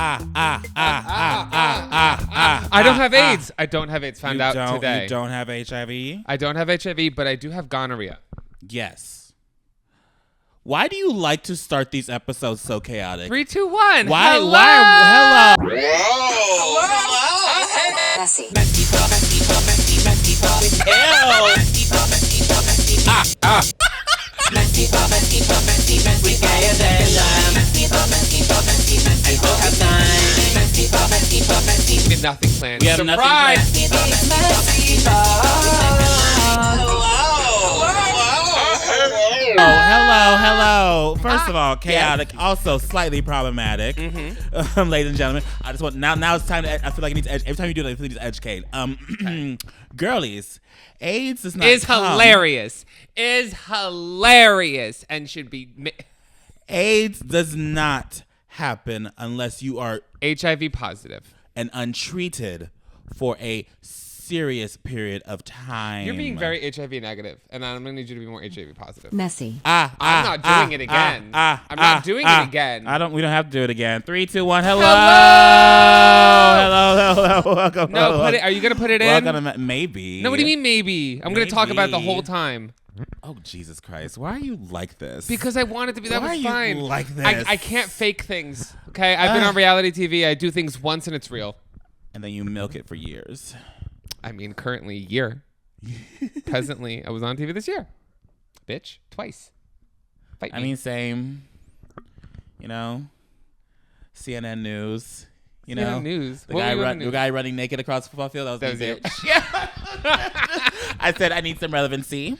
I don't have AIDS. I don't have AIDS. Found out today. You don't have HIV? I don't have HIV, but I do have gonorrhea. Yes. Why do you like to start these episodes so chaotic? 3, 2, 1. Why? Hello. Hello. Messy. We have nothing planned. We have Surprise! Hello. First of all, chaotic, also slightly problematic. Ladies and gentlemen, I just want now it's time to. I feel like I need to every time you do it, I feel like I need to educate. Girlies, AIDS is not hilarious. Is hilarious and should be. AIDS does not happen unless you are HIV positive and untreated for a serious period of time. You're being very HIV negative, and I'm gonna need you to be more HIV positive. Messy. I'm not doing it again. I'm not doing it again. We don't have to do it again. 3, 2, 1. Hello. Welcome. No, put it. Are you gonna put it in? Welcome to maybe. No, what do you mean maybe? I'm gonna talk about it the whole time. Oh, Jesus Christ. Why are you like this? Because I wanted to be. That Why was are fine. you like this? I can't fake things. Okay, I've been on reality TV. I do things once and it's real. And then you milk it for years. I mean, currently year. Presently, I was on TV this year. Bitch, twice. Fight me. I mean, same. You know, CNN News. You know, News. The guy running naked across the football field. That was it. Yeah. I said I need some relevancy.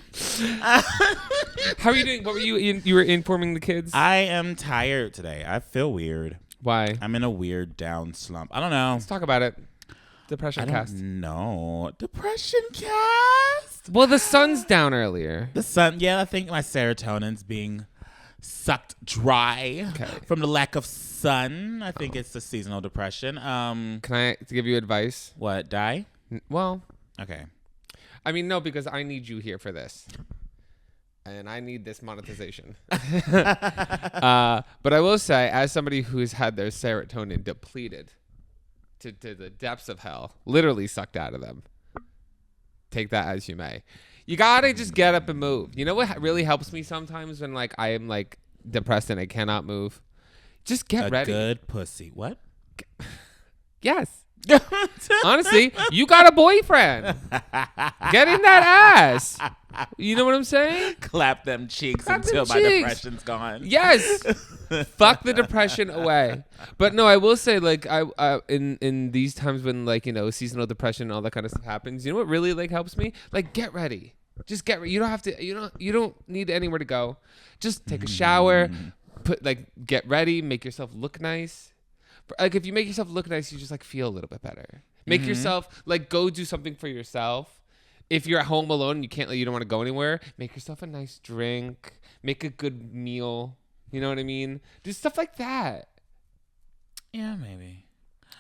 How are you doing? What were you? You were informing the kids. I am tired today. I feel weird. Why? I'm in a weird down slump. I don't know. Let's talk about it. Depression cast. No. Depression cast? Well, the sun's down earlier. The sun, yeah, I think my serotonin's being sucked dry from the lack of sun. I think it's the seasonal depression. Can I give you advice? What, die? Well. Okay. I mean, no, because I need you here for this. And I need this monetization. But I will say, as somebody who's had their serotonin depleted to the depths of hell, literally sucked out of them. Take that as you may. You gotta just get up and move. You know what really helps me sometimes when like I am like depressed and I cannot move? Just get ready. A good pussy. What? Yes. Honestly, you got a boyfriend. Get in that ass. You know what I'm saying? Clap them cheeks until my depression's gone. Yes. Fuck the depression away. But no, I will say, like, I in these times when, like, you know, seasonal depression and all that kind of stuff happens, you know what really like helps me? Like, get ready. Just get ready. You don't have to. You don't need anywhere to go. Just take a shower. Get ready. Make yourself look nice. Like, if you make yourself look nice, you just like feel a little bit better. Make yourself like go do something for yourself. If you're at home alone and you don't want to go anywhere, make yourself a nice drink. Make a good meal. You know what I mean? Do stuff like that. Yeah, maybe.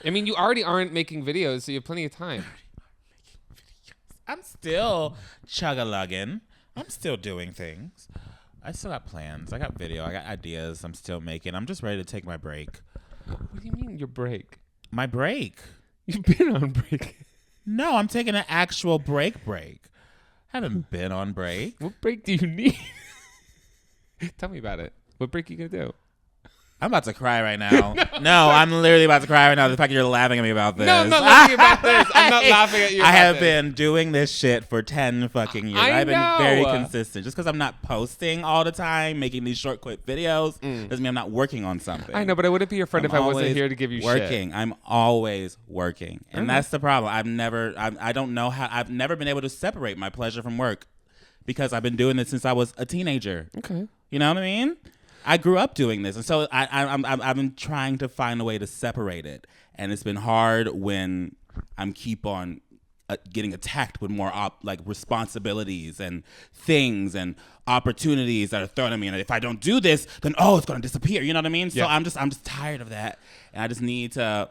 I mean, you already aren't making videos, so you have plenty of time. I'm still chug-a-lugging. I'm still doing things. I still got plans. I got video. I got ideas I'm still making. I'm just ready to take my break. What do you mean your break? My break? You've been on break. No, I'm taking an actual break. Haven't been on break. What break do you need? Tell me about it. What break are you going to do? I'm about to cry right now. No, I'm literally about to cry right now. The fact that you're laughing at me about this. No, I'm not laughing about this. I'm not laughing at you about I have this. been doing this shit for 10 fucking years. I've been very consistent. Just because I'm not posting all the time, making these short, quick videos, doesn't mean I'm not working on something. I know, but I wouldn't be your friend if I wasn't here to give you shit. I'm always working. And that's the problem. I've never been able to separate my pleasure from work because I've been doing this since I was a teenager. Okay. You know what I mean? I grew up doing this, and so I've been trying to find a way to separate it, and it's been hard when I'm keep on getting attacked with more responsibilities and things and opportunities that are thrown at me, and if I don't do this, then it's going to disappear. You know what I mean? So I'm just tired of that, and I just need to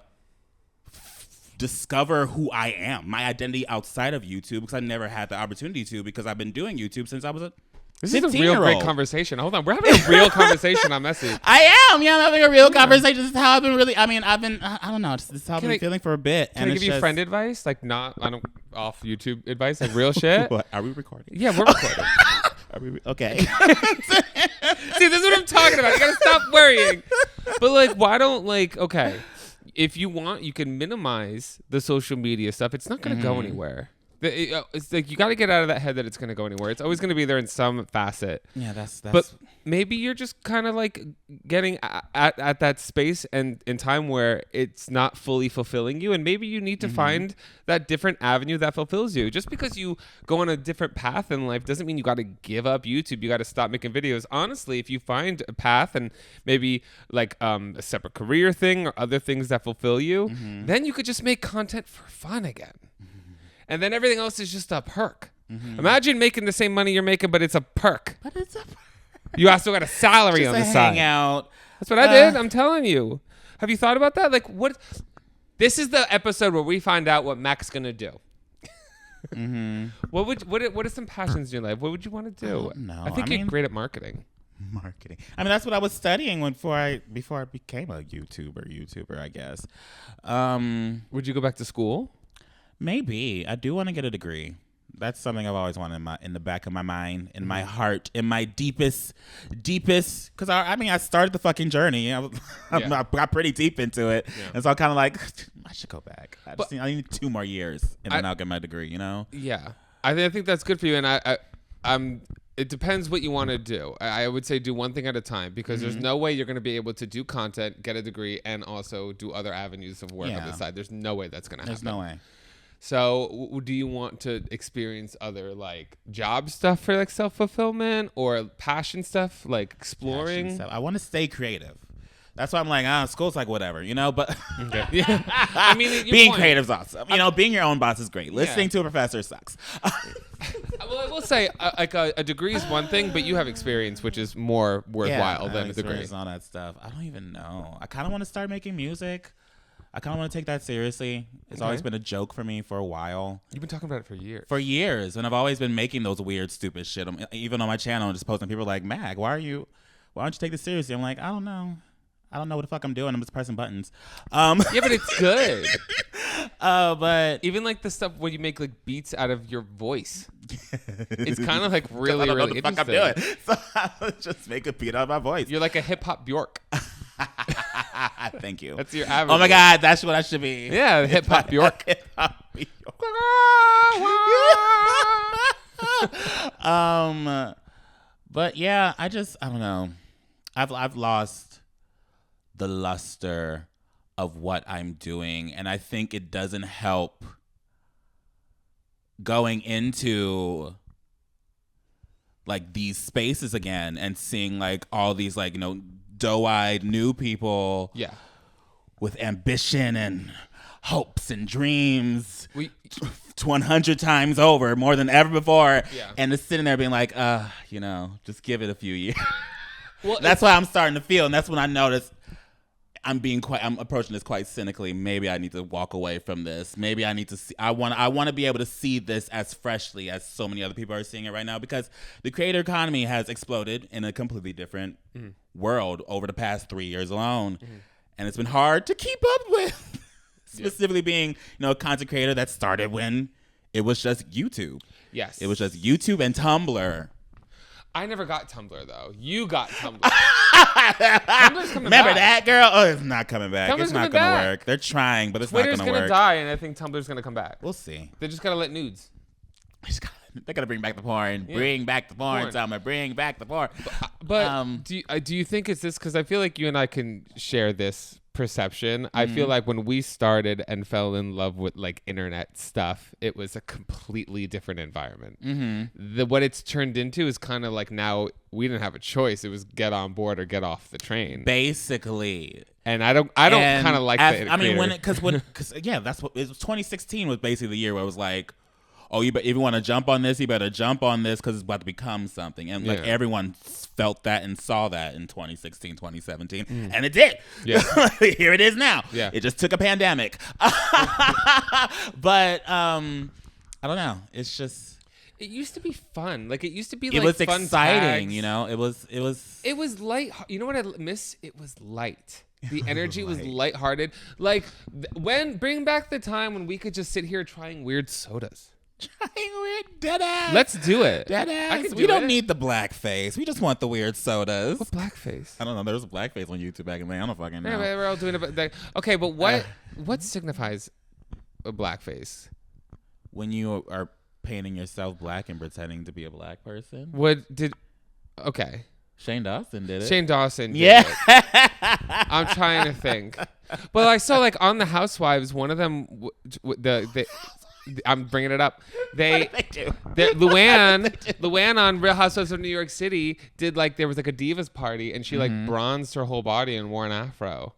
discover who I am, my identity outside of YouTube, because I never had the opportunity to, because I've been doing YouTube since I was a This is a real great conversation. Hold on. We're having a real conversation on Messy. I am. Yeah, I'm having a real conversation. This is how I've been really, I don't know. This is how I've been feeling for a bit. Can I give you friend advice? Like not off YouTube advice, like real shit? What? Are we recording? Yeah, we're recording. Are we? Okay. See, this is what I'm talking about. You gotta stop worrying. But like, why don't okay, if you want, you can minimize the social media stuff. It's not gonna go anywhere. It's like you got to get out of that head that it's going to go anywhere. It's always going to be there in some facet. Yeah, that's. But maybe you're just kind of like getting at that space and in time where it's not fully fulfilling you, and maybe you need to find that different avenue that fulfills you. Just because you go on a different path in life doesn't mean you got to give up YouTube. You got to stop making videos. Honestly, if you find a path and maybe like a separate career thing or other things that fulfill you, then you could just make content for fun again. And then everything else is just a perk. Imagine making the same money you're making, but it's a perk. But it's a perk. You also got a salary on the side. Hangout. That's what I did. I'm telling you. Have you thought about that? Like, what? This is the episode where we find out what Mac's gonna do. What are some passions in your life? What would you want to do? No, I think you're great at marketing. Marketing. I mean, that's what I was studying before I became a YouTuber, I guess. Would you go back to school? Maybe. I do want to get a degree. That's something I've always wanted in the back of my mind, in my heart, in my deepest. Because I started the fucking journey. I got pretty deep into it, and so I'm kind of like, I should go back. I need 2 more years, and then I'll get my degree. You know? Yeah, I think that's good for you, and I'm. It depends what you want to do. I would say do one thing at a time, because there's no way you're going to be able to do content, get a degree, and also do other avenues of work on the side. There's no way that's going to happen. There's no way. So do you want to experience other like job stuff for like self-fulfillment or passion stuff, like exploring? I want to stay creative. That's why I'm like, school's like whatever, you know, but yeah. I mean, being creative's awesome. You know, being your own boss is great. Listening to a professor sucks. Well, I will say like a degree is one thing, but you have experience, which is more worthwhile than a degree. And all that stuff. I don't even know. I kind of want to start making music. I kind of want to take that seriously. It's always been a joke for me for a while. You've been talking about it for years. For years. And I've always been making those weird, stupid shit. Even on my channel, I'm just posting. People are like, Mag, why don't you take this seriously? I'm like, I don't know. I don't know what the fuck I'm doing. I'm just pressing buttons. Yeah, but it's good. But even like the stuff where you make like beats out of your voice. It's kind of like really, really interesting. I don't know what the fuck I'm doing. So I just make a beat out of my voice. You're like a hip hop Bjork. Thank you. That's your average. Oh my God, that's what I should be. Yeah, hip hop Bjork. But yeah, I don't know. I've lost the luster of what I'm doing, and I think it doesn't help going into like these spaces again and seeing like all these like, you know, doe-eyed new people with ambition and hopes and dreams 100 times over, more than ever before, and just sitting there being like, you know, just give it a few years. Well, that's why I'm starting to feel, and that's when I notice I'm approaching this quite cynically. Maybe I need to walk away from this. Maybe I need to see. I want to be able to see this as freshly as so many other people are seeing it right now, because the creator economy has exploded in a completely different world over the past 3 years alone, and it's been hard to keep up with. Specifically, being, you know, a content creator that started when it was just YouTube. Yes, it was just YouTube and Tumblr. I never got Tumblr though. You got Tumblr. Tumblr's coming Remember back. that, girl? Oh, it's not coming back. Tumblr's it's not going to work. They're trying, but it's Twitter's not going to work. Twitter's going to die, and I think Tumblr's going to come back. We'll see. They just got to let nudes. They're going to bring back the porn. Yeah. Bring back the porn, Summer. Bring back the porn. But do you think it's this? Because I feel like you and I can share this perception. I feel like when we started and fell in love with like internet stuff, it was a completely different environment. What it's turned into is kind of like now we didn't have a choice. It was get on board or get off the train, basically. And I don't kind of like that. I mean, because that's what it was. 2016 was basically the year where it was like, oh, if you want to jump on this, you better jump on this because it's about to become something. And like everyone felt that and saw that in 2016, 2017. And it did. Yeah. Here it is now. Yeah. It just took a pandemic. But I don't know. It's just. It used to be fun. Like it used to be. It like was fun exciting, tags. you know. It was. It was light. You know what I miss? It was light. The energy was Light. lighthearted. Like bring back the time when we could just sit here trying weird sodas. Trying weird dead ass. Let's do it. Dead I ass. can We do don't it. need the blackface. We just want the weird sodas. What blackface? I don't know. There was a blackface on YouTube back in the day. I don't fucking know. Yeah, but we're all doing it. But okay, but what signifies a blackface? When you are painting yourself black and pretending to be a black person. Okay. Shane Dawson did it. Shane Dawson did Yeah. it. I'm trying to think. But I saw like on the Housewives, one of them, I'm bringing it up. What did they do? Luann on Real Housewives of New York City did like, there was like a divas party and she like bronzed her whole body and wore an afro.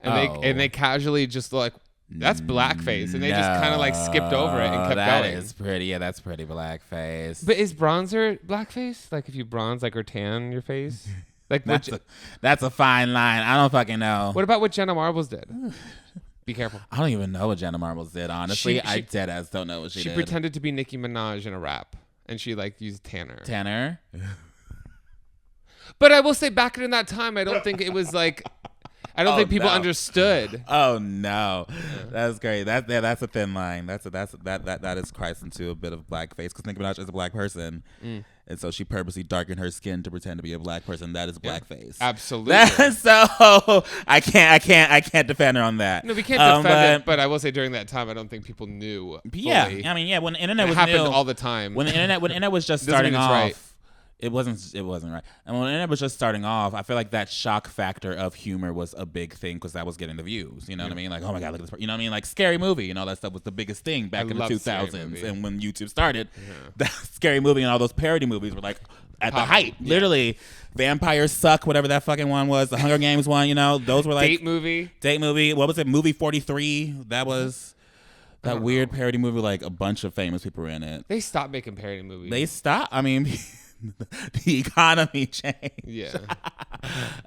And they casually just like, that's blackface. And they just kind of like skipped over it and kept That going. is pretty. Yeah, that's pretty blackface. But is bronzer blackface? Like if you bronze like or tan your face? Like that's a fine line. I don't fucking know. what about what Jenna Marbles did? Be careful. I don't even know what Jenna Marbles did, honestly. I She dead ass don't know what she did. She pretended to be Nicki Minaj in a rap. And she like used tanner. Tanner? But I will say back in that time, I don't think it was like, I don't think people understood. Oh no, that's great. That's a thin line. That is Christ into a bit of blackface because Nicki Minaj is a black person, and so she purposely darkened her skin to pretend to be a black person. That is blackface. Absolutely. So I can't defend her on that. No, we can't defend it. But I will say during that time, I don't think people knew. Fully. Yeah, I mean, yeah, when the internet was happened new, all the time. When the internet was just Doesn't mean starting it's off. right. It wasn't right. And when the internet was just starting off, I feel like that shock factor of humor was a big thing because that was getting the views. You know what I mean? Like, oh my God, look at this. You know what I mean? Like Scary Movie and all that stuff was the biggest thing back in the 2000s. And when YouTube started, that Scary Movie and all those parody movies were like at the height. Yeah. Literally, Vampires Suck, whatever that fucking one was. The Hunger Games one, you know, those were like Date movie. What was it? Movie 43. That was that weird parody movie. Like a bunch of famous people were in it. They stopped making parody movies. They stopped. I mean. The economy changed. Yeah.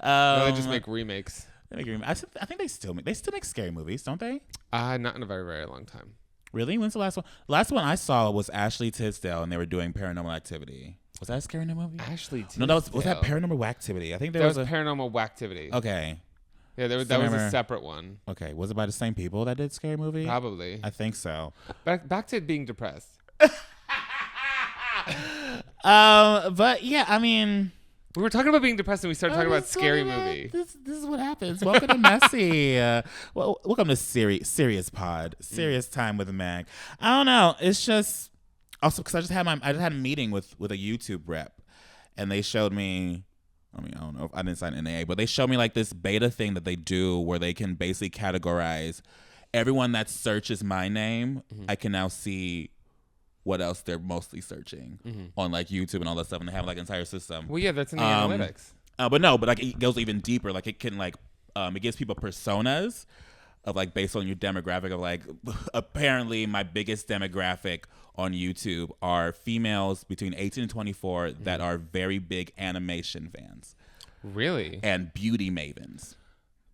They just make remakes. I think they still make scary movies, don't they? Not in a very, very long time. Really? When's the last one? The last one I saw was Ashley Tisdale, and they were doing Paranormal Activity. Was that a scary new movie? Ashley Tisdale. No, was that Paranormal Activity? I think that was Paranormal Activity. Okay. Yeah, that was a separate one. Okay, was it by the same people that did Scary Movie? Probably. I think so. Back to being depressed. But yeah, I mean, we were talking about being depressed and we started talking about Scary Movie. This is what happens. Welcome to Messy. Welcome to Serious Pod. Serious Time with Mag. I don't know. It's just also because I just had a meeting with a YouTube rep, and they showed me. I mean, I don't know if I didn't sign NAA, but they showed me like this beta thing that they do where they can basically categorize everyone that searches my name. I can now see what else they're mostly searching on like YouTube and all that stuff, and they have like an entire system. Well, yeah, that's in the analytics. But like it goes even deeper. Like it can like it gives people personas of like based on your demographic of like apparently my biggest demographic on YouTube are females between 18 and 24 that are very big animation fans. Really? And beauty mavens.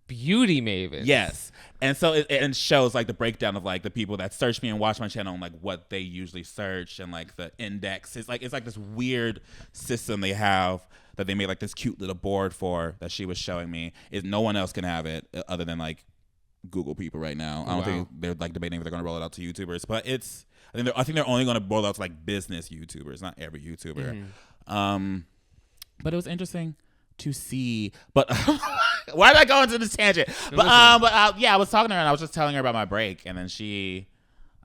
Beauty mavens. Yes. And so it shows like the breakdown of like the people that search me and watch my channel and like what they usually search and like the index. It's like this weird system they have that they made like this cute little board for that she was showing me. Is no one else can have it other than like Google people right now. I don't think they're like debating if they're going to roll it out to YouTubers, but I think they're only going to roll it out to like business YouTubers, not every YouTuber. But it was interesting to see, but why did I go into this tangent? Yeah, I was talking to her and I was just telling her about my break, and then she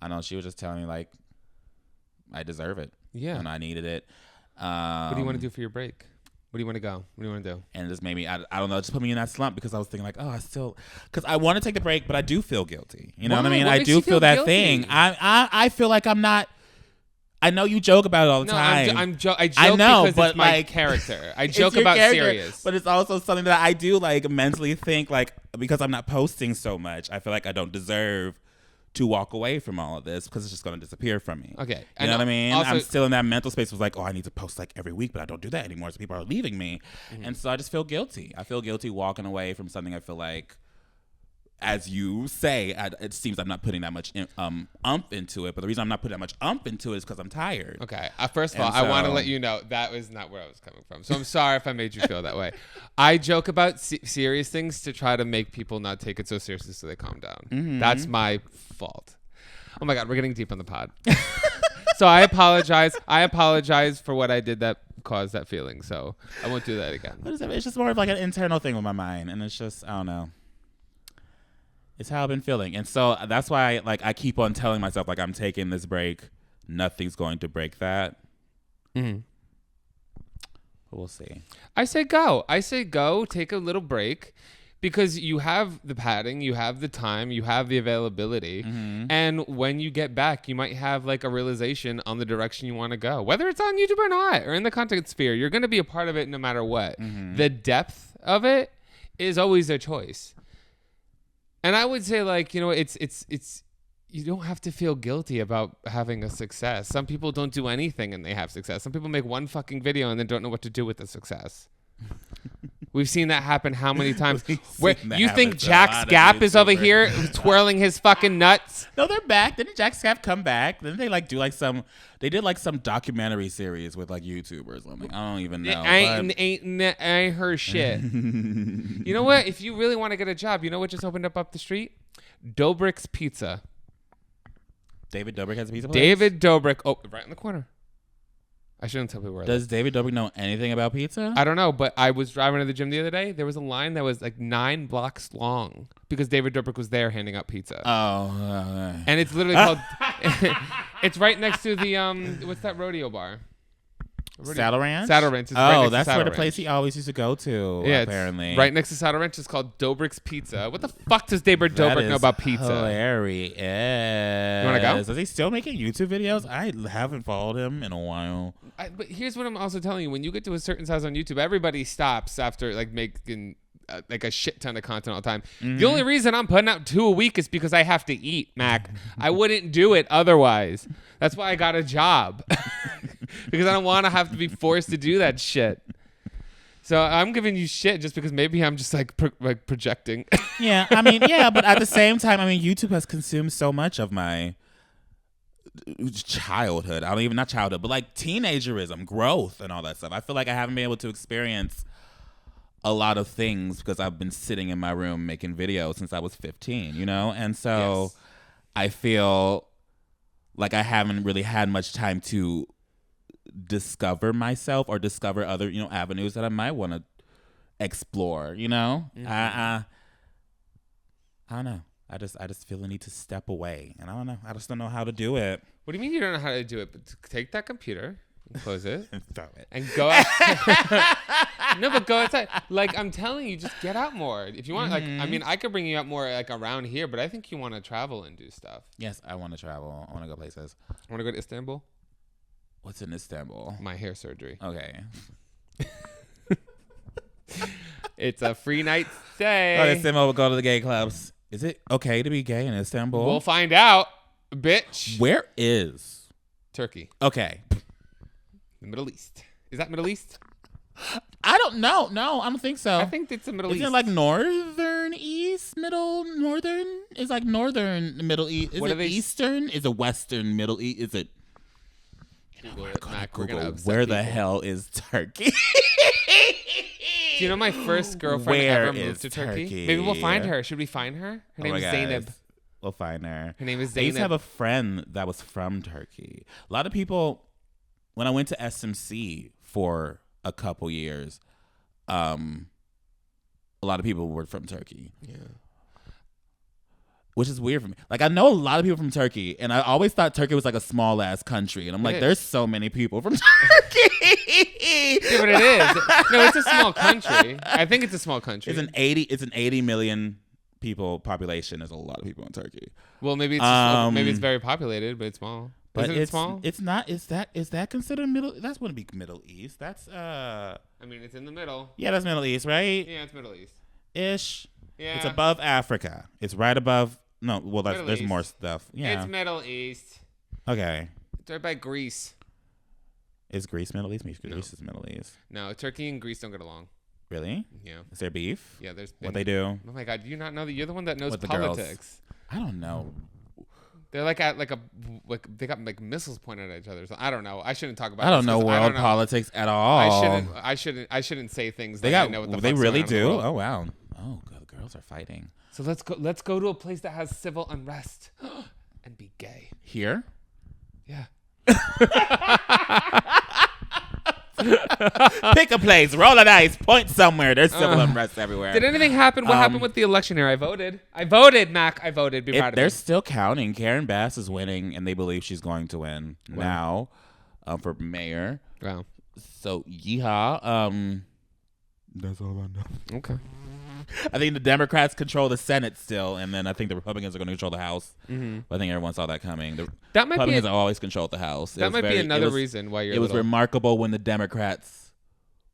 was just telling me like I deserve it, and I needed it. What do you want to do for your break? Where do you want to go? What do you want to do? And it just made me, I don't know, just put me in that slump because I was thinking like, because I want to take the break, but I do feel guilty. You know what I mean? I do feel that guilty? Thing. I feel like I'm not. I know you joke about it all the time. I joke because it's my character. I joke about serious. But it's also something that I do like mentally think like because I'm not posting so much, I feel like I don't deserve to walk away from all of this because it's just going to disappear from me. Okay. You know what I mean? Also, I'm still in that mental space was like, I need to post like every week, but I don't do that anymore. So people are leaving me. And so I just feel guilty. I feel guilty walking away from something I feel like as you say, it seems I'm not putting that much umph into it. But the reason I'm not putting that much umph into it is because I'm tired. Okay. First of all, I want to let you know that was not where I was coming from. So I'm sorry if I made you feel that way. I joke about serious things to try to make people not take it so seriously so they calm down. Mm-hmm. That's my fault. Oh my God, we're getting deep on the pod. So I apologize. I apologize for what I did that caused that feeling. So I won't do that again. What is it? It's just more of like an internal thing with my mind. And it's just, I don't know. It's how I've been feeling. And so that's why I keep on telling myself like I'm taking this break. Nothing's going to break that. Mm-hmm. But we'll see. I say go. Take a little break. Because you have the padding, you have the time, you have the availability. Mm-hmm. And when you get back, you might have like a realization on the direction you want to go. Whether it's on YouTube or not, or in the content sphere, you're going to be a part of it no matter what. Mm-hmm. The depth of it is always a choice. And I would say it's you don't have to feel guilty about having a success. Some people don't do anything and they have success. Some people make one fucking video and then don't know what to do with the success. We've seen that happen how many times? Where you think Jack Scapp is over here twirling his fucking nuts? No, they're back. Didn't Jack Scapp come back? Didn't they they did some documentary series with like YouTube or something. I don't even know. I ain't heard shit. You know what? If you really want to get a job, you know what just opened up the street? Dobrik's Pizza. David Dobrik has a pizza place? David Dobrik. Oh, right in the corner. I shouldn't tell people where. Does David Dobrik know anything about pizza? I don't know, but I was driving to the gym the other day. There was a line that was like 9 blocks long because David Dobrik was there handing out pizza. Oh. And it's literally called... It's right next to the... what's that rodeo bar? Saddle Ranch? Saddle Ranch. That's where the place he always used to go to, apparently. Right next to Saddle Ranch. It's called Dobrik's Pizza. What the fuck does David Dobrik know about pizza? Hilarious. You want to go? Is he still making YouTube videos? I haven't followed him in a while. But here's what I'm also telling you. When you get to a certain size on YouTube, everybody stops after like making... like a shit ton of content all the time. Mm-hmm. The only reason I'm putting out 2 a week is because I have to eat, Mac. I wouldn't do it otherwise. That's why I got a job. Because I don't want to have to be forced to do that shit. So I'm giving you shit just because maybe I'm just like projecting. Yeah, but at the same time, YouTube has consumed so much of my childhood. Not childhood, but like teenagerism, growth and all that stuff. I feel like I haven't been able to experience a lot of things because I've been sitting in my room making videos since I was 15, And so yes. I feel like I haven't really had much time to discover myself or discover other, avenues that I might want to explore, Mm-hmm. I don't know. I just feel the need to step away. And I don't know. I just don't know how to do it. What do you mean you don't know how to do it? But take that computer, close it, and throw it, and go outside. No, but go outside. Like I'm telling you, just get out more. If you want, mm-hmm. I could bring you out more like around here, but I think you want to travel and do stuff. Yes, I want to travel. I want to go places. I want to go to Istanbul. What's in Istanbul? My hair surgery. Okay. It's a free night stay. Oh, Istanbul will go to the gay clubs. Is it okay to be gay in Istanbul? We'll find out, bitch. Where is Turkey? Okay. The Middle East. Is that Middle East? I don't know. No, I don't think so. I think it's the Middle East. Is it like northern east, northern? It's like northern Middle East. Is it eastern? Is it western Middle East? Is it? Google it, Mac. We're gonna upset where people. The hell is Turkey? Do you know my first girlfriend ever moved to Turkey? Maybe we'll find her. Should we find her? Her name is Zainab. We'll find her. Her name is Zainab. I used to have a friend that was from Turkey. A lot of people, when I went to SMC for a couple years, a lot of people were from Turkey. Yeah. Which is weird for me. Like, I know a lot of people from Turkey, and I always thought Turkey was like a small ass country. And I'm like, there's so many people from Turkey. Yeah, but it is. No, it's a small country. I think it's a small country. It's an 80 million people population. There's a lot of people in Turkey. Well, maybe it's very populated, but it's small. But Isn't it small? It's not. Is that considered middle? That wouldn't be Middle East. That's I mean, it's in the middle. Yeah, that's Middle East, right? Yeah, it's Middle East. Ish. Yeah. It's above Africa. It's right above. No, well, there's more stuff. Yeah. It's Middle East. Okay. It's right by Greece. Is Greece Middle East? Greece is Middle East. No, Turkey and Greece don't get along. Really? Yeah. Is there beef? Yeah, there's What they do? Oh my God, do you not know that you're the one that knows With the politics? I don't know. They're like at like they got like missiles pointed at each other. So I don't know. I shouldn't talk about. I don't this know 'cause world I don't know. politics at all. I shouldn't say things. They that got. I know what the They fuck's really going on in the do. world. Oh wow. Oh, God, the girls are fighting So let's go to a place that has civil unrest and be gay. here. Yeah. Pick a place, roll a dice, point somewhere. There's civil unrest everywhere. Did anything happen? What happened with the election here? I voted, Mac. I voted. Be proud of They're me. still counting. Karen Bass is winning, and they believe she's going to win now for mayor. Wow. So yeehaw. That's all I know. Okay. I think the Democrats control the Senate still, and then I think the Republicans are going to control the House. Mm-hmm. But I think everyone saw that coming. The That might Republicans be always controlled the House. that might be another reason why you're. It was remarkable when the Democrats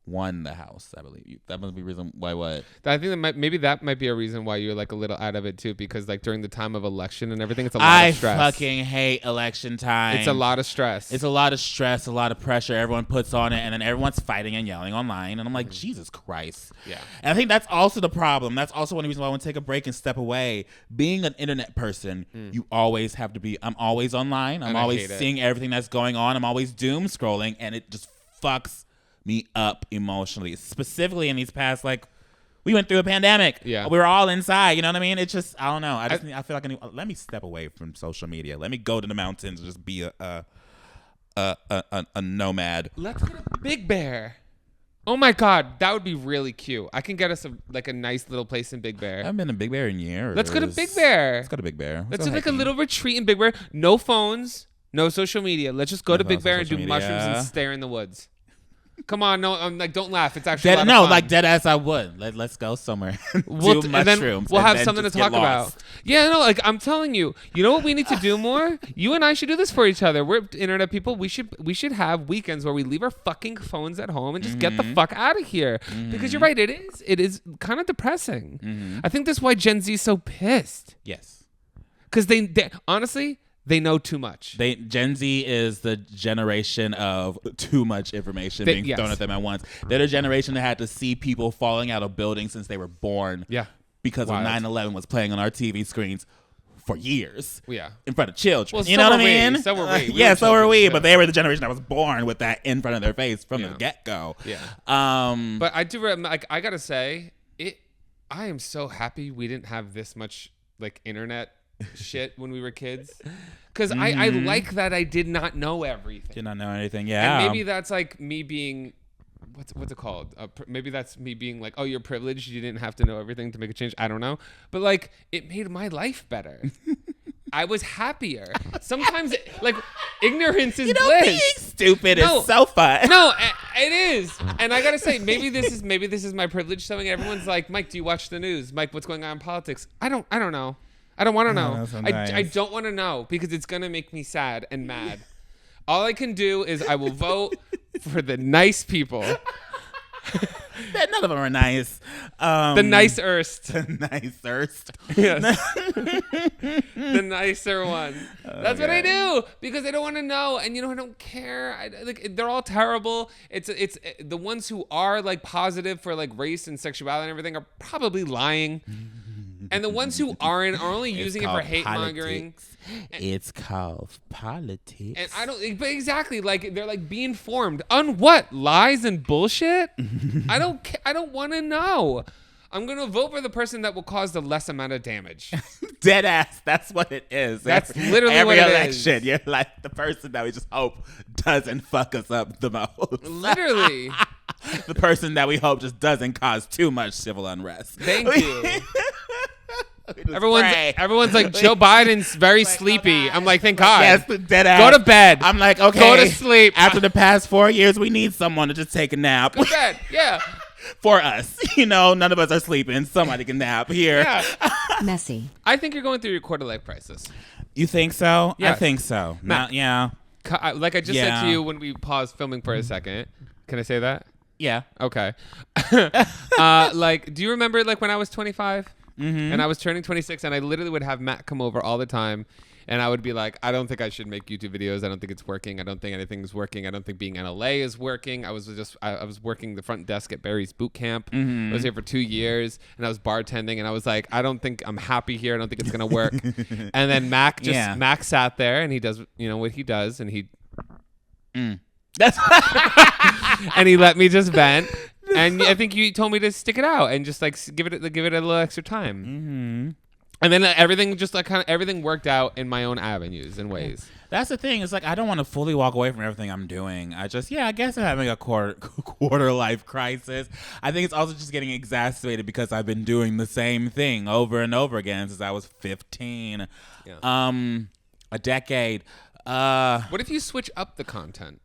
won the House, I believe. That must be reason why what? I think that might be a reason why you're like a little out of it too, because like during the time of election and everything, it's a lot of stress. I fucking hate election time. It's a lot of stress. It's a lot of stress, a lot of pressure everyone puts on it, and then everyone's fighting and yelling online, and I'm like, Jesus Christ. Yeah. And I think that's also the problem. That's also one of the reasons why I want to take a break and step away. Being an internet person, you always have to be, I'm always online. I'm always seeing everything that's going on. I'm always doom scrolling, and it just fucks me up emotionally, specifically in these past, like, we went through a pandemic. Yeah, we were all inside. You know what I mean? It's just, I don't know. I feel like let me step away from social media. Let me go to the mountains and just be a nomad. Let's get a Big Bear. Oh my God, that would be really cute. I can get us a nice little place in Big Bear. I haven't been to Big Bear in years. Let's go to Big Bear. Let's go to Big Bear. Let's do like a little retreat in Big Bear. No phones, no social media. Let's just go to Big Bear and do mushrooms and stare in the woods. Come on, no, like don't laugh. It's actually like dead ass. I would. Let's go somewhere. Do mushrooms. And then we'll have something to talk about. Yeah, no, like I'm telling you, you know what we need to do more? You and I should do this for each other. We're internet people. We should have weekends where we leave our fucking phones at home and just get the fuck out of here. Because you're right, it is kind of depressing. I think that's why Gen Z is so pissed. Yes. Because they honestly. They know too much. Gen Z is the generation of too much information being thrown at them at once. They're the generation that had to see people falling out of buildings since they were born. Yeah. Because of 9/11 was playing on our TV screens for years. Yeah. In front of children. Well, you know what I mean? So were we. Yeah, so were we. But they were the generation that was born with that in front of their face from the get-go. Yeah. But I do I gotta say, I am so happy we didn't have this much like internet shit when we were kids, because I like that I did not know everything. Did not know anything. Yeah. And maybe that's like me being what's it called? Maybe that's me being like, oh, you're privileged. You didn't have to know everything to make a change. I don't know, but like it made my life better. I was happier. Sometimes like ignorance is bliss. Being stupid is so fun. No, it is. And I gotta say, maybe this is my privilege. Something everyone's like, Mike, do you watch the news? Mike, what's going on in politics? I don't know. I don't want to know. I don't want to know because it's going to make me sad and mad. All I can do is I will vote for the nice people. None of them are nice. The nice-erst. The nice-erst. Yes. The nicer one. That's what I do because I don't want to know. And, I don't care. They're all terrible. It's the ones who are, like, positive for, like, race and sexuality and everything are probably lying. And the ones who aren't are only using it for hate mongering. It's called politics. And I don't, but exactly, like they're like being formed on what? Lies and bullshit? I don't want to know. I'm going to vote for the person that will cause the less amount of damage. Dead ass. That's what it is. That's literally every what election, it is. You're like the person that we just hope doesn't fuck us up the most. Literally. The person that we hope just doesn't cause too much civil unrest. Thank you. Everyone's like, Joe Biden's very sleepy. I'm like, thank God. Yes, dead ass. Go to bed. I'm like, okay. Go to sleep. After the past 4 years, we need someone to just take a nap. Go to bed. Yeah. For us. None of us are sleeping. Somebody can nap here. Yeah. Messy. I think you're going through your quarter life crisis. You think so? Yes. I think so. Yeah. Like I just said to you when we paused filming for a second. Can I say that? Yeah. Okay. Do you remember like when I was 25 and I was turning 26 and I literally would have Matt come over all the time And I would be like, I don't think I should make YouTube videos. I don't think it's working. I don't think anything's working. I don't think being in LA is working. I was working the front desk at Barry's boot camp. I was here for 2 years and I was bartending and I was like, I don't think I'm happy here. I don't think it's going to work. And then Mac sat there and he does, what he does. And he, That's and he let me just vent. And I think you told me to stick it out and just like give it a little extra time. Mm-hmm. And then everything just like everything worked out in my own avenues and ways. That's the thing. It's like I don't want to fully walk away from everything I'm doing. I guess I'm having a quarter life crisis. I think it's also just getting exacerbated because I've been doing the same thing over and over again since I was 15. Yeah. A decade. What if you switch up the content?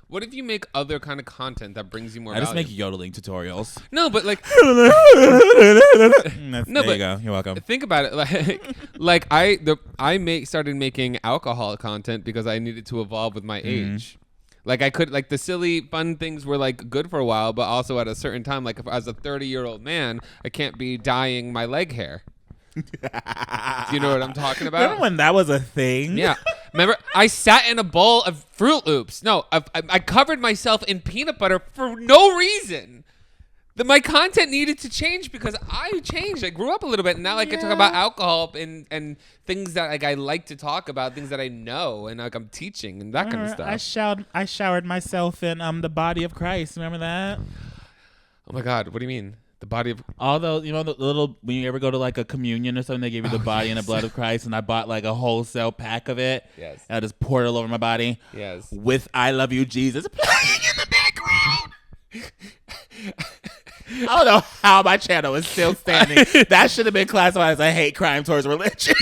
What if you make other kind of content that brings you more value? I just make yodeling tutorials. No, but like... There you go. You're welcome. Think about it. Like I started making alcohol content because I needed to evolve with my age. Like I could, like the silly fun things were like good for a while, but also at a certain time, like if as a 30-year-old man, I can't be dyeing my leg hair. Do you know what I'm talking about? Remember when that was a thing? Yeah. Remember, I sat in a bowl of Fruit Loops. No, I covered myself in peanut butter for no reason. My content needed to change because I changed. I grew up a little bit, and now I can talk about alcohol and things that like I like to talk about, things that I know, and like I'm teaching and that kind of stuff. I showered myself in the body of Christ. Remember that? Oh my God, what do you mean? The body of all those, the little, when you ever go to like a communion or something, they give you the body and the blood of Christ, and I bought like a wholesale pack of it. Yes. And I just poured it all over my body. Yes. With "I Love You, Jesus" playing in the background. I don't know how my channel is still standing. That should have been classified as a hate crime towards religion.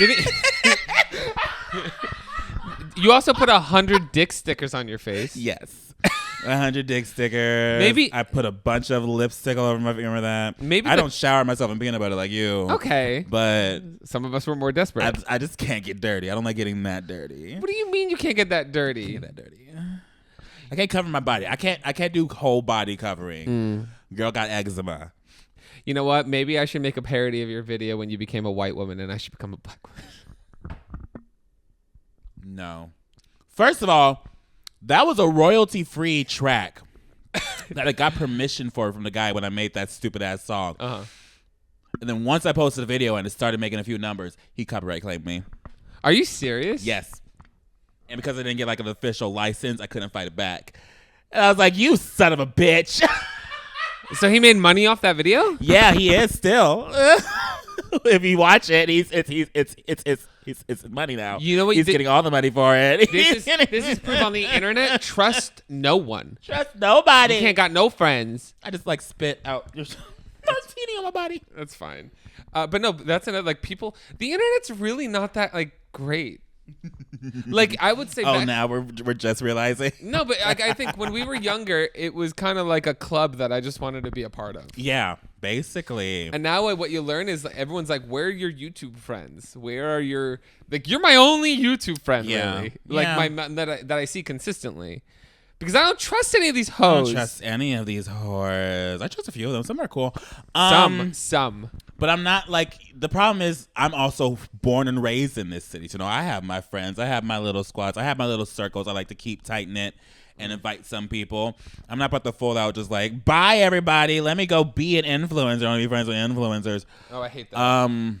You also put 100 dick stickers on your face. Yes. 100 dick stickers. Maybe I put a bunch of lipstick all over my. Remember that? Maybe I don't shower myself in peanut butter like you. Okay, but some of us were more desperate. I just can't get dirty. I don't like getting that dirty. What do you mean you can't get that dirty? I can't cover my body. I can't do whole body covering. Girl got eczema. You know what? Maybe I should make a parody of your video when you became a white woman, and I should become a black woman. No. First of all, that was a royalty-free track that I got permission for from the guy when I made that stupid-ass song. Uh-huh. And then once I posted a video and it started making a few numbers, he copyright claimed me. Are you serious? Yes. And because I didn't get like an official license, I couldn't fight it back. And I was like, you son of a bitch. So he made money off that video? Yeah, he is still. If you watch it, it's money now. You know what? He's getting all the money for it. This is proof on the internet. Trust no one. Trust nobody. You can't got no friends. I just like spit out martini on my body. That's fine. But no, that's another like people. The internet's really not that like great. Like I would say. Now we're just realizing. No, but I think when we were younger, it was kind of like a club that I just wanted to be a part of. Yeah, basically. And now what you learn is like, everyone's like, "Where are your YouTube friends? Where are your like? You're my only YouTube friend, really. Like that I see consistently." Because I don't trust any of these hoes. I don't trust any of these whores. I trust a few of them. Some are cool. Some. But I'm not like, the problem is I'm also born and raised in this city. So, I have my friends. I have my little squads. I have my little circles. I like to keep tight-knit and invite some people. I'm not about to fold out just like, bye, everybody. Let me go be an influencer. I want to be friends with influencers. Oh, I hate that.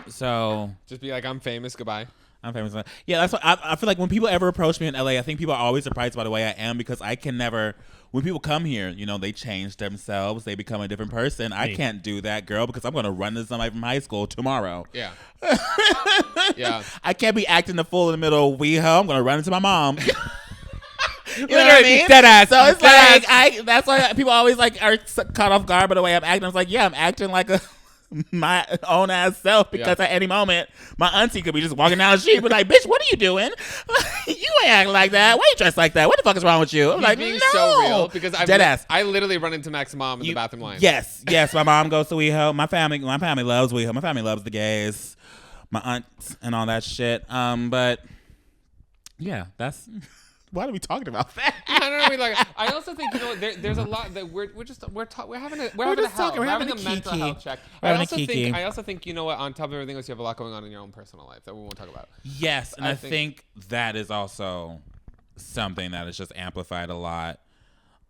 So. Just be like, I'm famous. Goodbye. I'm famous. Yeah, that's what I feel like when people ever approach me in LA, I think people are always surprised by the way I am because I can never, when people come here, they change themselves, they become a different person. I can't do that, girl, because I'm going to run into somebody from high school tomorrow. Yeah. Yeah. I can't be acting the fool in the middle of WeHo. I'm going to run into my mom. You know what I mean? Dead ass. So it's like, that's why people always like are caught off guard by the way I'm acting. I was like, yeah, I'm acting like my own ass self because at any moment my auntie could be just walking down the street and be like, bitch, what are you doing? You ain't acting like that. Why you dressed like that? What the fuck is wrong with you? I'm like, being no. So real because dead ass. I literally run into Max's mom in the bathroom line. Yes. My mom goes to WeHo. My family loves WeHo. My family loves the gays, my aunts and all that shit. But yeah, that's Why are we talking about that? I don't know. I mean, like, I also think, you know, there's a lot that we're having a mental health check. I also think, you know what, on top of everything else, you have a lot going on in your own personal life that we won't talk about. Yes, and I think that is also something that is just amplified a lot.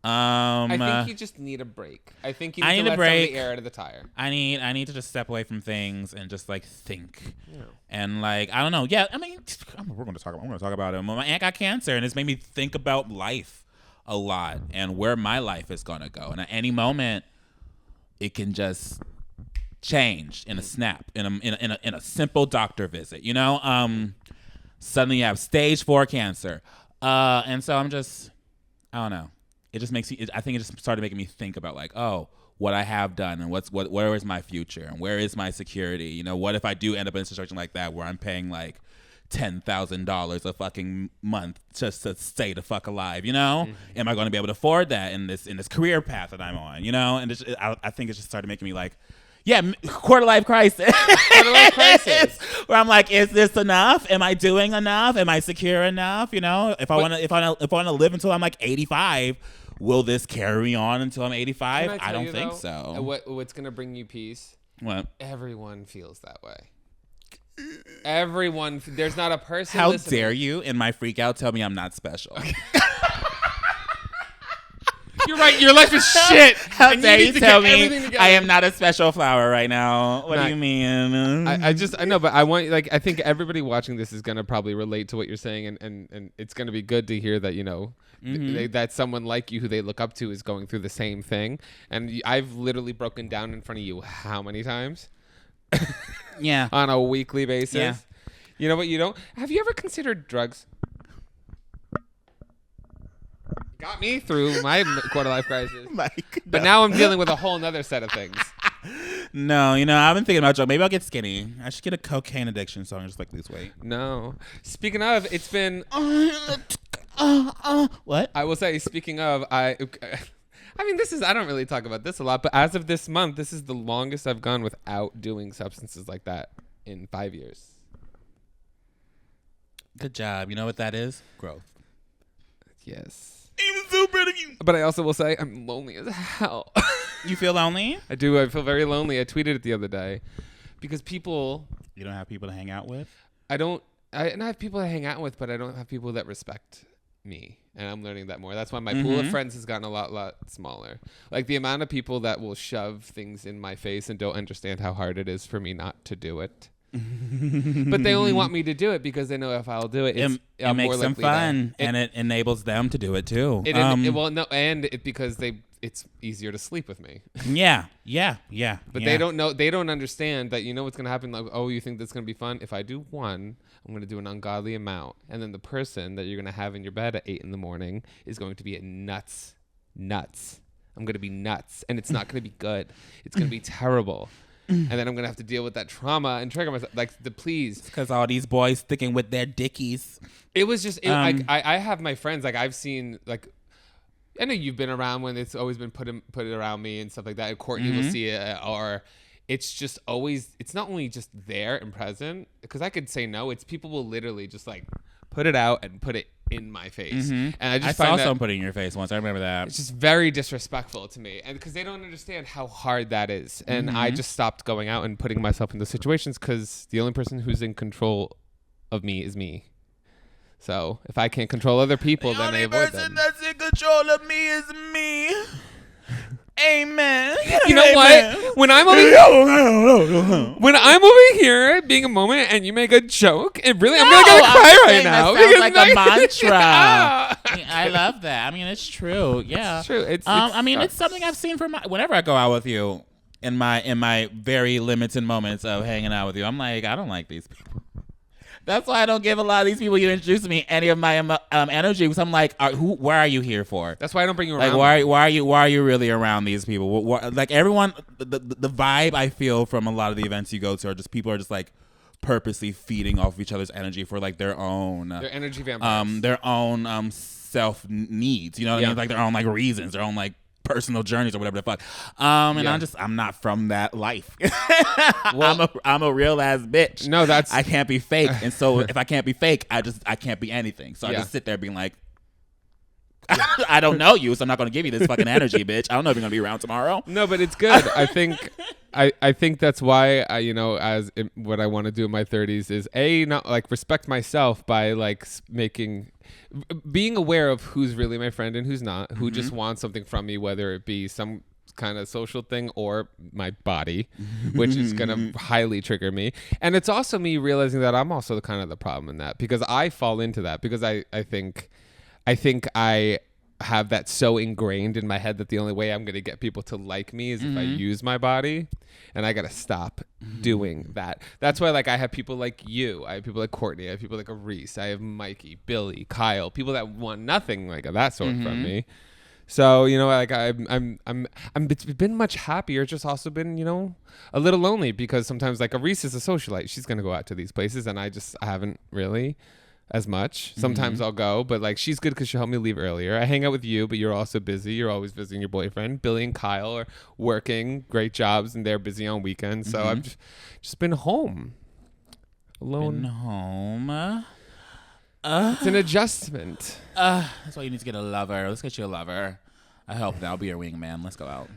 I think you just need a break. I think you need to let some of the air out of the tire. I need to just step away from things and just like think. Yeah. And like, I don't know. Yeah, I mean, I'm going to talk about it. My aunt got cancer, and it's made me think about life a lot and where my life is going to go. And at any moment, it can just change in a snap, in a simple doctor visit. You know, suddenly you have stage 4 cancer, and so I'm just, I don't know. It just makes me. I think it just started making me think about like, oh, what I have done and where is my future and where is my security? You know, what if I do end up in a situation like that where I'm paying like $10,000 a fucking month just to stay the fuck alive? You know, am I going to be able to afford that in this career path that I'm on? You know, and I think it just started making me like, yeah, quarter life crisis. Where I'm like, is this enough? Am I doing enough? Am I secure enough? You know, if I want to live until I'm like 85. Will this carry on until I'm 85? I don't think so. What's going to bring you peace? What? Everyone feels that way. Everyone. There's not a person. How dare you, in my freak out, tell me I'm not special? You're right. Your life is shit. How dare you tell me I am not a special flower right now? What do you mean? I know, but I think everybody watching this is going to probably relate to what you're saying, and it's going to be good to hear that, you know, that someone like you who they look up to is going through the same thing. And I've literally broken down in front of you how many times? Yeah. On a weekly basis. Yeah. You know what you don't? Have you ever considered drugs? Got me through my quarter life crisis. But now I'm dealing with a whole nother set of things. No, you know, I've been thinking about drugs. Maybe I'll get skinny. I should get a cocaine addiction so I can just like lose weight. No. Speaking of, it's been... What? I will say, speaking of, I mean, I don't really talk about this a lot, but as of this month, this is the longest I've gone without doing substances like that in 5 years. Good job. You know what that is? Growth. Yes. I'm so proud of you. But I also will say I'm lonely as hell. You feel lonely? I do. I feel very lonely. I tweeted it the other day because people... You don't have people to hang out with? I have people to hang out with, but I don't have people that respect me. And I'm learning that more. That's why my pool of friends has gotten a lot smaller. Like the amount of people that will shove things in my face and don't understand how hard it is for me not to do it. But they only want me to do it because they know if I'll do it, it makes them fun, and it enables them to do it too. Because it's easier to sleep with me. Yeah. But they don't know. They don't understand that. You know what's gonna happen? Like, oh, you think that's gonna be fun? If I do one, I'm gonna do an ungodly amount, and then the person that you're gonna have in your bed at 8 a.m. is going to be nuts. I'm gonna be nuts, and it's not gonna be good. It's gonna be terrible. And then I'm going to have to deal with that trauma and trigger myself. Like, please. Because all these boys sticking with their dickies. It was just, I have my friends, like, I've seen, like, I know you've been around when it's always been put around me and stuff like that. And Courtney will see it, or it's just always, it's not only just there and present, because I could say no. It's people will literally just, like, put it out and put it in my face. And I saw someone put it in your face once. I remember that. It's just very disrespectful to me, and because they don't understand how hard that is. And I just stopped going out and putting myself in those situations because the only person who's in control of me is me. So if I can't control other people, then I avoid them. The only person that's in control of me is me. Amen. You know what? When I'm over here being a moment and you make a joke, I'm gonna cry right now. That sounds like a mantra. I love that. I mean, it's true. Yeah, it's true. It's something I've seen from whenever I go out with you in my very limited moments of hanging out with you. I'm like, I don't like these people. That's why I don't give a lot of these people you introduce to me any of my energy. Because I'm like, where are you here for? That's why I don't bring you around. Like, why are you really around these people? Like everyone, the vibe I feel from a lot of the events you go to are just people are just like purposely feeding off of each other's energy for like their energy vampires, their own self needs. You know what I mean? Like their own like reasons, their own like personal journeys or whatever the fuck. I'm not from that life. Well, I'm a real ass bitch. No, I can't be fake. And so if I can't be fake, I can't be anything. So I just sit there being like, I don't know you, so I'm not going to give you this fucking energy, bitch. I don't know if you're going to be around tomorrow. No, but it's good. I think I think that's why what I want to do in my 30s is not like respect myself by like being aware of who's really my friend and who's not, who just wants something from me, whether it be some kind of social thing or my body, which is going to highly trigger me. And it's also me realizing that I'm also kind of the problem in that, because I fall into that, because I think I have that so ingrained in my head that the only way I'm going to get people to like me is if I use my body, and I got to stop doing that. That's why, like, I have people like you, I have people like Courtney, I have people like Reese, I have Mikey, Billy, Kyle, people that want nothing like of that sort from me. So, like it's been much happier. Just also been, a little lonely, because sometimes like Reese is a socialite. She's going to go out to these places, and I haven't really as much. Sometimes I'll go, but like she's good because she'll help me leave earlier. I hang out with you, but you're also busy. You're always visiting your boyfriend. Billy and Kyle are working great jobs, and they're busy on weekends. So I've just been home alone. It's an adjustment. That's why you need to get a lover. Let's get you a lover. I hope that'll be your wingman. Let's go out.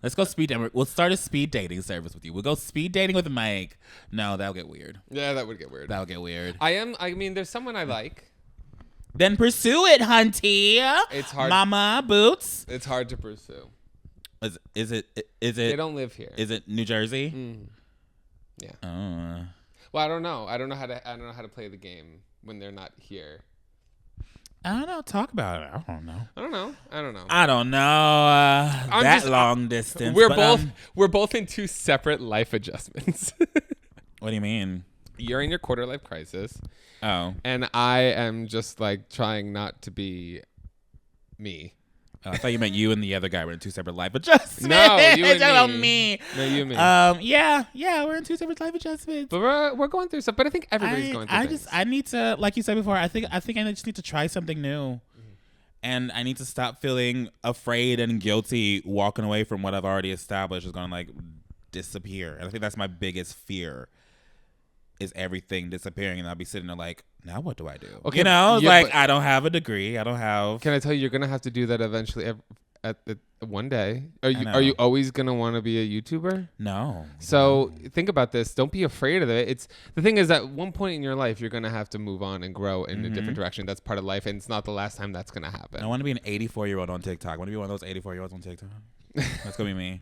Let's go speed dating. We'll start a speed dating service with you. We'll go speed dating with Mike. No, that'll get weird. Yeah, that would get weird. That'll get weird. I mean, there's someone I like. Then pursue it, hunty. It's hard. Mama Boots. It's hard to pursue. Is it? They don't live here. Is it New Jersey? Yeah. Oh. Well, I don't know. I don't know how to play the game when they're not here. I don't know. Talk about it. I don't know. That long distance. We're both in two separate life adjustments. What do you mean? You're in your quarter life crisis. Oh. And I am just like trying not to be me. Oh, I thought you meant you and the other guy were in two separate life adjustments. No, you and me. No, you and me. Yeah, we're in two separate life adjustments. But we're going through stuff. But I think everybody's going through things. I need to, like you said before, I think I just need to try something new. And I need to stop feeling afraid and guilty walking away from what I've already established is going to like disappear. And I think that's my biggest fear, is everything disappearing, and I'll be sitting there like, now what do I do? Okay, I don't have a degree. I don't have. Can I tell you, you're gonna have to do that eventually at one day. Are you always gonna want to be a YouTuber? No. So think about this. Don't be afraid of it. The thing is, at one point in your life, you're gonna have to move on and grow in a different direction. That's part of life, and it's not the last time that's gonna happen. I want to be an 84-year-old on TikTok. I want to be one of those 84-year-olds on TikTok. That's gonna be me.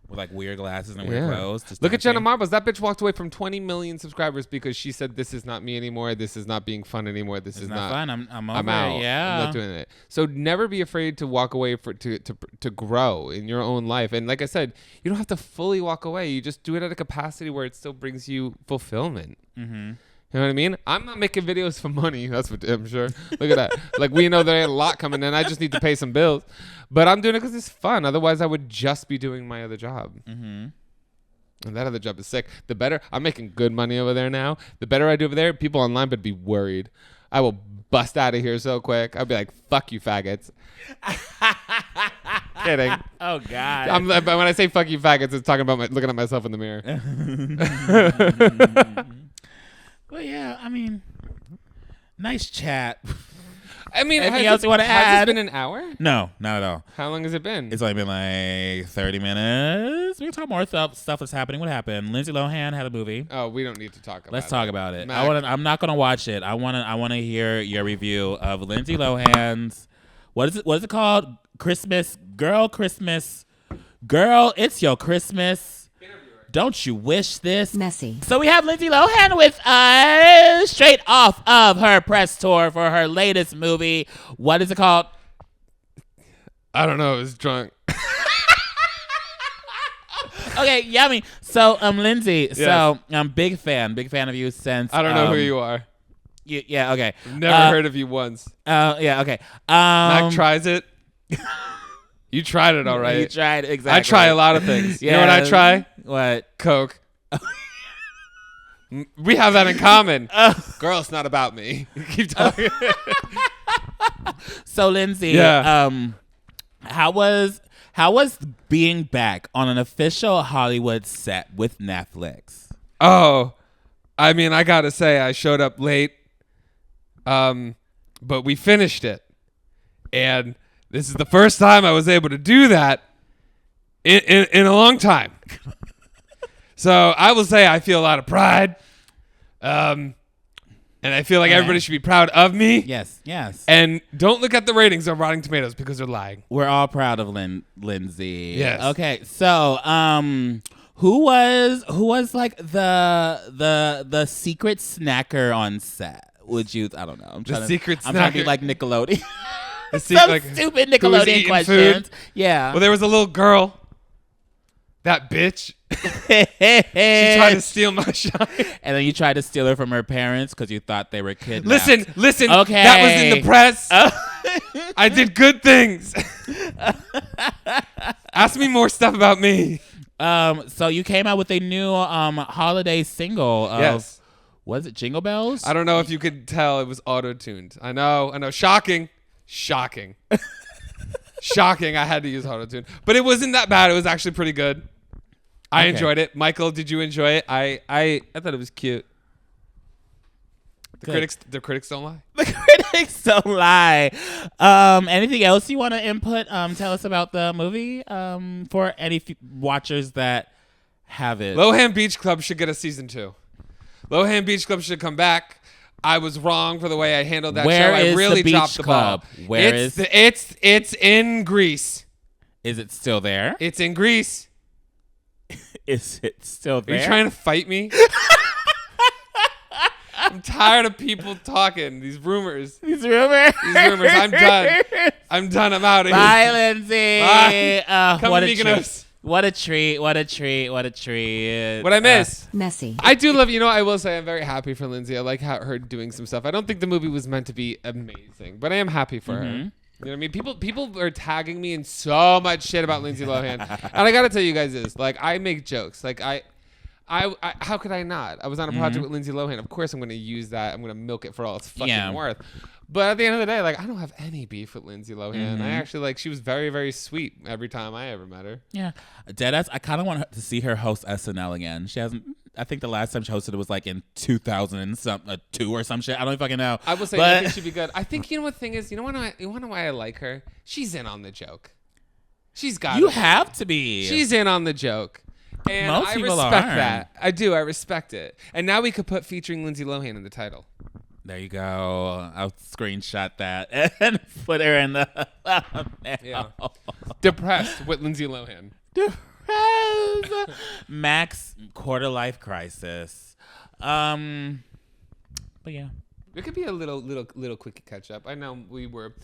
With like weird glasses and weird clothes. Look at Jenna Marbles. That bitch walked away from 20 million subscribers because she said, "This is not me anymore. This is not being fun anymore. This is not fun. I'm over I'm out. it. Yeah, I'm not doing it." So never be afraid to walk away to grow in your own life. And like I said, you don't have to fully walk away. You just do it at a capacity where it still brings you fulfillment. Mm-hmm. You know what I mean? I'm not making videos for money. That's what I'm sure. Look at that. Like, we know there ain't a lot coming in. I just need to pay some bills. But I'm doing it because it's fun. Otherwise, I would just be doing my other job. Mm-hmm. And that other job is sick. The better. I'm making good money over there now. The better I do over there, people online would be worried. I will bust out of here so quick. I'll be like, fuck you, faggots. Kidding. Oh, God. But when I say fuck you, faggots, it's talking about looking at myself in the mirror. Well, yeah, I mean, nice chat. I mean, anything else you want to add? Has it been an hour? No, not at all. How long has it been? It's only been like 30 minutes. We can talk more stuff that's happening. What happened? Lindsay Lohan had a movie. Oh, we don't need to talk about it. Let's talk about it. I'm not going to watch it. I want to hear your review of Lindsay Lohan's, what is it called? Christmas. Girl, it's your Christmas. Don't you wish this? Messy. So we have Lindsay Lohan with us straight off of her press tour for her latest movie. What is it called? I don't know. I was drunk. Okay, yummy. So Lindsay, Yes. so I'm big fan of you since I don't know who you are. Yeah, okay. I've never heard of you once. Yeah, okay. Mac tries it. You tried it, all right. You tried, exactly. I try a lot of things. Yeah. You know what I try? What? Coke. We have that in common. Girl, it's not about me. Keep talking. So Lindsay, Yeah. how was being back on an official Hollywood set with Netflix? Oh, I mean, I gotta say, I showed up late, but we finished it. And this is the first time I was able to do that in a long time. So I will say I feel a lot of pride. And I feel like everybody should be proud of me. Yes. And don't look at the ratings on Rotten Tomatoes because they're lying. We're all proud of Lindsay. Yes. Okay. So, who was like the secret snacker on set? Would you? I don't know. I'm trying to be like Nickelodeon. Some like, stupid Nickelodeon questions. Food. Yeah. Well, there was a little girl. That bitch. She tried to steal my shine. And then you tried to steal her from her parents because you thought they were kidnapped. Listen. Okay. That was in the press. I did good things. Ask me more stuff about me. So you came out with a new holiday single. Yes. Was it Jingle Bells? I don't know if you could tell it was auto-tuned. I know. Shocking. Shocking. I had to use auto-tune. But it wasn't that bad. It was actually pretty good. I enjoyed it. Michael, did you enjoy it? I thought it was cute. The critics don't lie. The critics don't lie. Anything else you want to input? Tell us about the movie. For any watchers that have it. Lohan Beach Club should get a season 2. Lohan Beach Club should come back. I was wrong for the way I handled that show. I really dropped the ball. Where is it's in Greece. Is it still there? It's in Greece. Is it still there? Are you trying to fight me? I'm tired of people talking. These rumors. I'm done. I'm out of here. Bye, Lindsay. Bye. Come what to a Mykonos. What a treat. What I miss. Messy. I do love, I will say I'm very happy for Lindsay. I like her doing some stuff. I don't think the movie was meant to be amazing, but I am happy for her. You know what I mean? People are tagging me in so much shit about Lindsay Lohan. And I got to tell you guys this. Like, I make jokes. Like, I how could I not? I was on a project with Lindsay Lohan. Of course I'm going to use that. I'm going to milk it for all it's fucking worth. But at the end of the day, like, I don't have any beef with Lindsay Lohan. I actually, she was very, very sweet every time I ever met her. Yeah. Deadass, I kind of want to see her host SNL again. She hasn't, I think the last time she hosted it was like in 2002 or some shit. I don't fucking know. I will say, I think she'd be good. I think, what the thing is, you wanna know why I like her? She's in on the joke. She's got You have to be. She's in on the joke. And Most I people respect aren't. that. I do. I respect it. And now we could put featuring Lindsay Lohan in the title. There you go. I'll screenshot that and put her in the Yeah. Depressed with Lindsay Lohan. Depressed. Max quarter life crisis. But yeah. It could be a little quick catch up. I know we were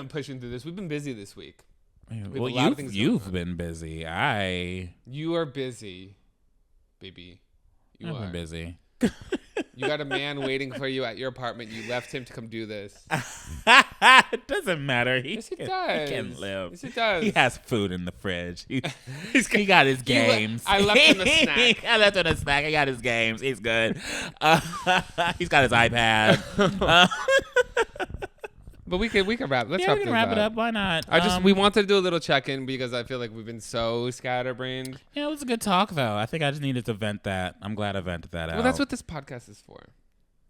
pushing through this. We've been busy this week. Well, you've been busy. You are busy, baby. I've been busy. You got a man waiting for you at your apartment. You left him to come do this. It doesn't matter. Yes, it does. He can live. Yes, it does. He has food in the fridge. He got his games. I left him a snack. I left him a snack. He got his games. He's good. He's got his iPad. But we can wrap. Let's we can wrap it up. Why not? We wanted to do a little check-in because I feel like we've been so scatterbrained. Yeah, it was a good talk though. I think I just needed to vent that. I'm glad I vented that out. Well, that's what this podcast is for.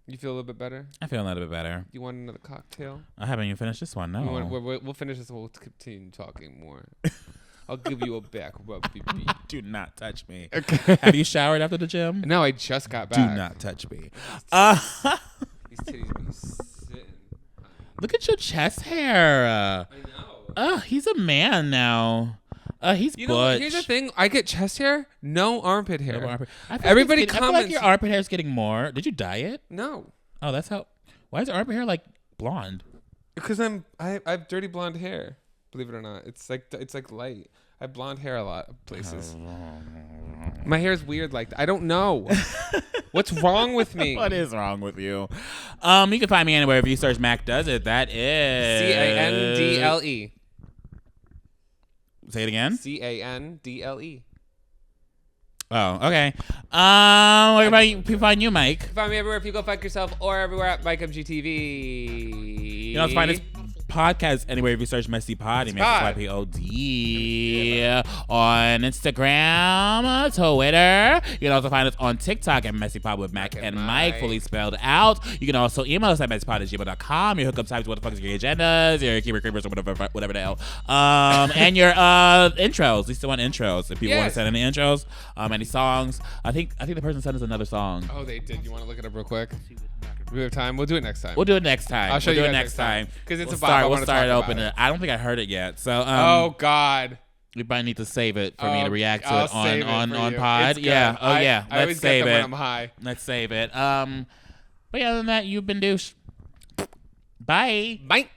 You feel a little bit better? I feel a little bit better. You want another cocktail? I haven't even finished this one. No. We'll finish this. We'll continue talking more. I'll give you a back rub, baby. Do not touch me. Okay. Have you showered after the gym? No, I just got back. Do not touch me. These titties be sitting. Look at your chest hair. I know. He's a man now. He's butch. Here's the thing. I get chest hair, no armpit hair. No armpit. Everybody comments. I feel like your armpit hair is getting more. Did you dye it? No. Oh, that's how. Why is your armpit hair like blonde? Because I have dirty blonde hair. Believe it or not, it's like light. I have blonde hair a lot of places. My hair is weird like that. I don't know. What's wrong with me? What is wrong with you? You can find me anywhere if you search Mac Does It. That is CANDLE. Say it again. CANDLE. Oh, okay. Where about you? People find you, Mike? Find me everywhere if you go fuck yourself, or everywhere at MikeMGTV. You know, find us podcast anywhere if you search MessyPod. MessyPod. on Instagram, Twitter. You can also find us on TikTok at MessyPod with Mac and Mike, fully spelled out. You can also email us at MessyPod@gmail.com. Your hookup types, what the fuck is your agendas, your keyword creepers, or whatever the hell. And your intros. We still want intros. If people want to send any intros, any songs. I think the person sent us another song. Oh, they did. You want to look it up real quick? We have time. We'll do it next time. We'll do it next time. I'll show you it guys next time because it's we'll start opening it. I don't think I heard it yet. So oh God. We might need to save it for me to react to I'll it on you. pod. Yeah. Oh yeah. I always get them when I'm high. Let's save it. But yeah, other than that, you've been douche. Bye. Bye.